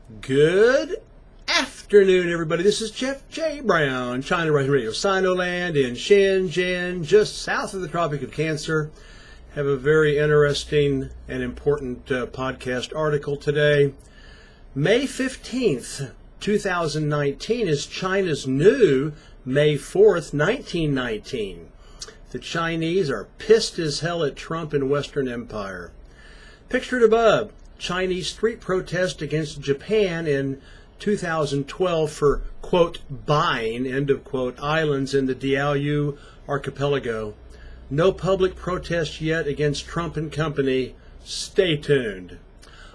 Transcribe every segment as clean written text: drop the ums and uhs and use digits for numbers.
Good afternoon, everybody. This is Jeff J. Brown, China Rising Radio, Sinoland in Shenzhen, just south of the Tropic of Cancer. Have a very interesting and important podcast article today. May 15th, 2019 is China's new May 4th, 1919. The Chinese are pissed as hell at Trump and Western Empire. Pictured above, Chinese street protest against Japan in 2012 for, quote, buying, end of quote, islands in the Diaoyu Archipelago. No public protest yet against Trump and company. Stay tuned.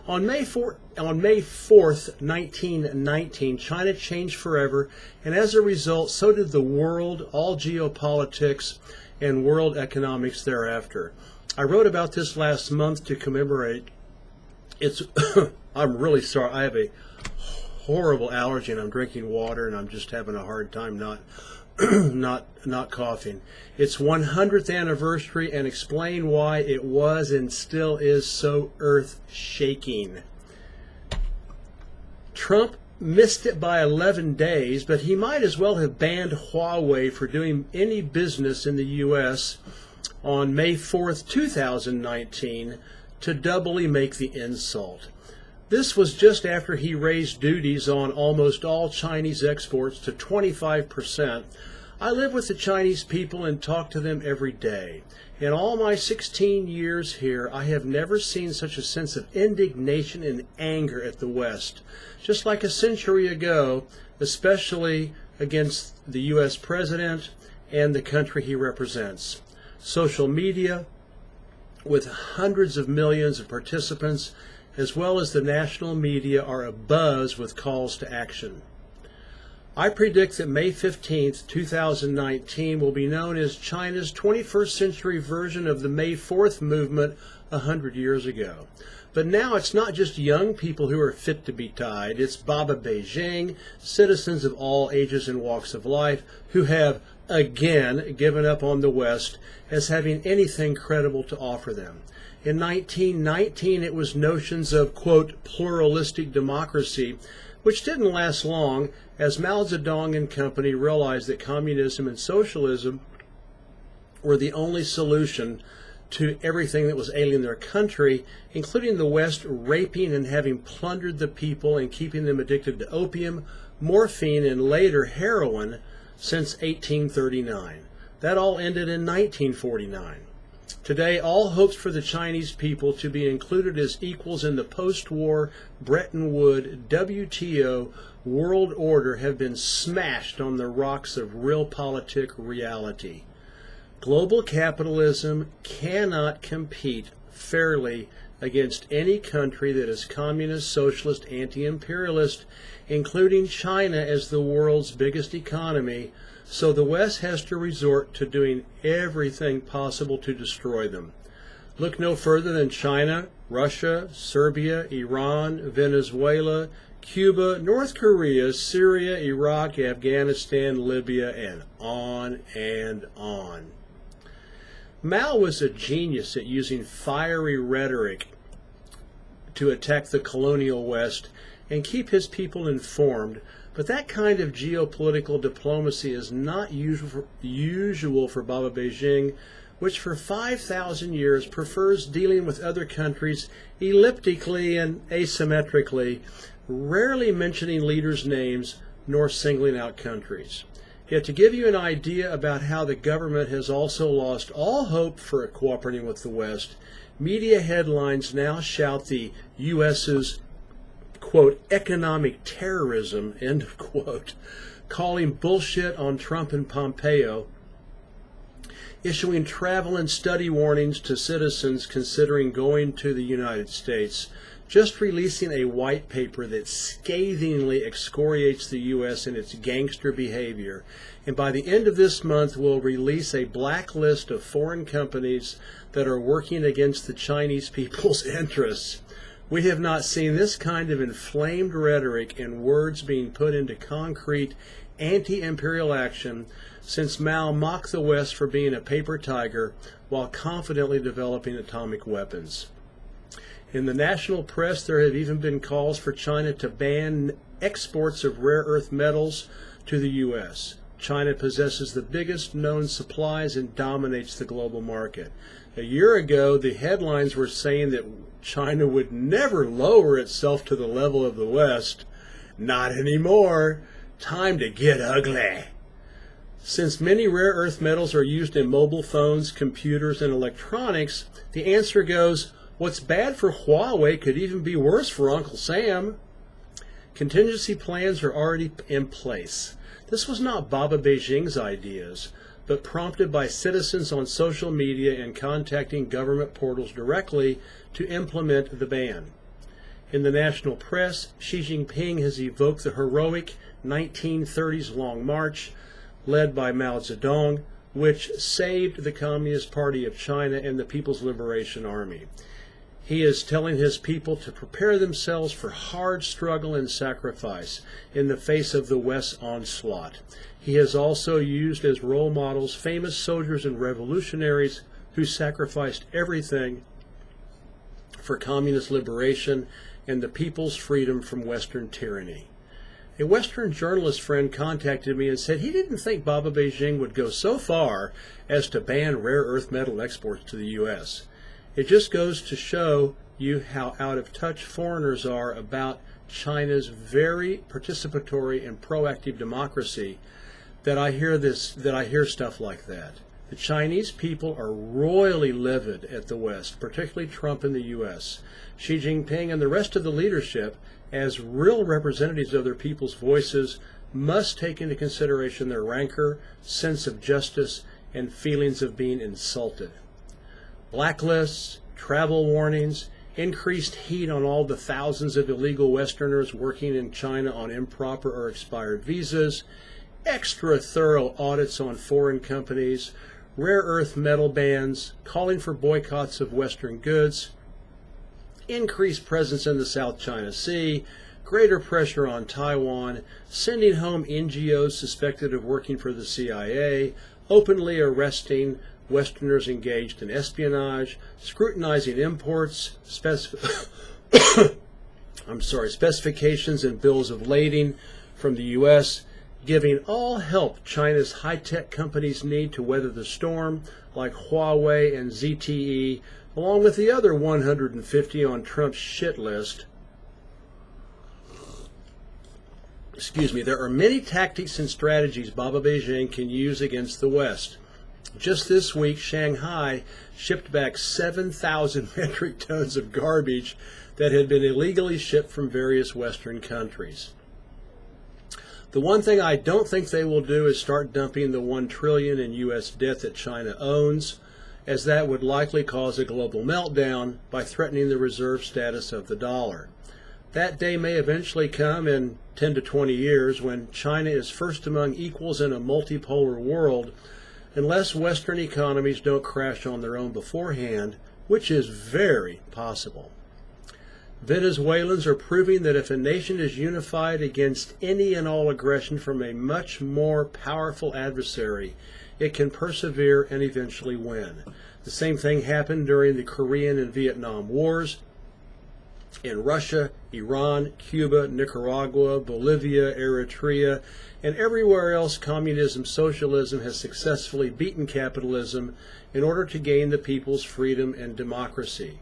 On May 4th, 1919, China changed forever, and as a result, so did the world, all geopolitics, and world economics thereafter. I wrote about this last month to commemorate. I'm really sorry. I have a horrible allergy, and I'm drinking water, and I'm just having a hard time not coughing. It's 100th anniversary, and explain why it was and still is so earth-shaking. Trump missed it by 11 days, but he might as well have banned Huawei for doing any business in the U.S. on May 4th, 2019, to doubly make the insult. This was just after he raised duties on almost all Chinese exports to 25%. I live with the Chinese people and talk to them every day. In all my 16 years here, I have never seen such a sense of indignation and anger at the West. Just like a century ago, especially against the U.S. president and the country he represents. Social media, with hundreds of millions of participants, as well as the national media, are abuzz with calls to action. I predict that May 15th, 2019 will be known as China's 21st century version of the May 4th movement 100 years ago. But now it's not just young people who are fit to be tied. It's Baba Beijing, citizens of all ages and walks of life, who have again given up on the West as having anything credible to offer them. In 1919, it was notions of, quote, pluralistic democracy, which didn't last long as Mao Zedong and company realized that communism and socialism were the only solution to everything that was ailing their country, including the West raping and having plundered the people and keeping them addicted to opium, morphine, and later heroin since 1839. That all ended in 1949. Today, all hopes for the Chinese people to be included as equals in the post-war Bretton Woods WTO world order have been smashed on the rocks of realpolitik reality. Global capitalism cannot compete fairly against any country that is communist, socialist, anti-imperialist, including China as the world's biggest economy, so the West has to resort to doing everything possible to destroy them. Look no further than China, Russia, Serbia, Iran, Venezuela, Cuba, North Korea, Syria, Iraq, Afghanistan, Libya, and on and on. Mao was a genius at using fiery rhetoric to attack the colonial West and keep his people informed, but that kind of geopolitical diplomacy is not usual for Baba Beijing, which for 5,000 years prefers dealing with other countries elliptically and asymmetrically, rarely mentioning leaders' names nor singling out countries. Yet to give you an idea about how the government has also lost all hope for cooperating with the West, media headlines now shout the U.S.'s, quote, economic terrorism, end of quote, calling bullshit on Trump and Pompeo, issuing travel and study warnings to citizens considering going to the United States, just releasing a white paper that scathingly excoriates the U.S. in its gangster behavior, and by the end of this month will release a blacklist of foreign companies that are working against the Chinese people's interests. We have not seen this kind of inflamed rhetoric and words being put into concrete anti-imperial action since Mao mocked the West for being a paper tiger while confidently developing atomic weapons. In the national press, there have even been calls for China to ban exports of rare earth metals to the U.S. China possesses the biggest known supplies and dominates the global market. A year ago, the headlines were saying that China would never lower itself to the level of the West. Not anymore. Time to get ugly. Since many rare earth metals are used in mobile phones, computers, and electronics, the answer goes, what's bad for Huawei could even be worse for Uncle Sam. Contingency plans are already in place. This was not Baba Beijing's ideas, but prompted by citizens on social media and contacting government portals directly to implement the ban. In the national press, Xi Jinping has evoked the heroic 1930s Long March led by Mao Zedong, which saved the Communist Party of China and the People's Liberation Army. He is telling his people to prepare themselves for hard struggle and sacrifice in the face of the West's onslaught. He has also used as role models famous soldiers and revolutionaries who sacrificed everything for communist liberation and the people's freedom from Western tyranny. A Western journalist friend contacted me and said he didn't think Baba Beijing would go so far as to ban rare earth metal exports to the U.S. It just goes to show you how out of touch foreigners are about China's very participatory and proactive democracy that I hear stuff like that. The Chinese people are royally livid at the West, particularly Trump and the U.S. Xi Jinping and the rest of the leadership, as real representatives of their people's voices, must take into consideration their rancor, sense of justice, and feelings of being insulted. Blacklists, travel warnings, increased heat on all the thousands of illegal Westerners working in China on improper or expired visas, extra thorough audits on foreign companies, rare earth metal bans, calling for boycotts of Western goods, increased presence in the South China Sea, greater pressure on Taiwan, sending home NGOs suspected of working for the CIA, openly arresting Westerners engaged in espionage, scrutinizing imports, specifications and bills of lading from the U.S., giving all help China's high-tech companies need to weather the storm, like Huawei and ZTE, along with the other 150 on Trump's shit list. There are many tactics and strategies Baba Beijing can use against the West. Just this week, Shanghai shipped back 7,000 metric tons of garbage that had been illegally shipped from various Western countries. The one thing I don't think they will do is start dumping the $1 trillion in U.S. debt that China owns, as that would likely cause a global meltdown by threatening the reserve status of the dollar. That day may eventually come in 10 to 20 years when China is first among equals in a multipolar world, unless Western economies don't crash on their own beforehand, which is very possible. Venezuelans are proving that if a nation is unified against any and all aggression from a much more powerful adversary, it can persevere and eventually win. The same thing happened during the Korean and Vietnam Wars. In Russia, Iran, Cuba, Nicaragua, Bolivia, Eritrea, and everywhere else, communism, socialism has successfully beaten capitalism in order to gain the people's freedom and democracy.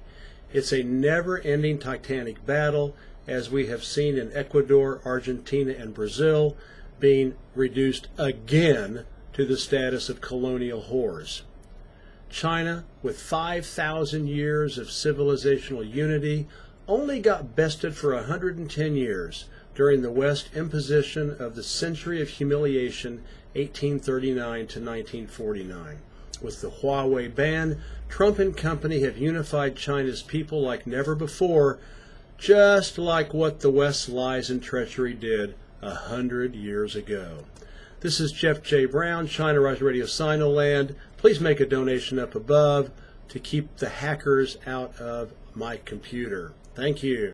It's a never-ending titanic battle, as we have seen in Ecuador, Argentina, and Brazil, being reduced again to the status of colonial whores. China, with 5,000 years of civilizational unity, only got bested for 110 years during the West imposition of the century of humiliation, 1839 to 1949. With the Huawei ban, Trump and company have unified China's people like never before, just like what the West's lies and treachery did 100 years ago. This is Jeff J. Brown, China Rise Radio Sinoland. Please make a donation up above to keep the hackers out of my computer. Thank you.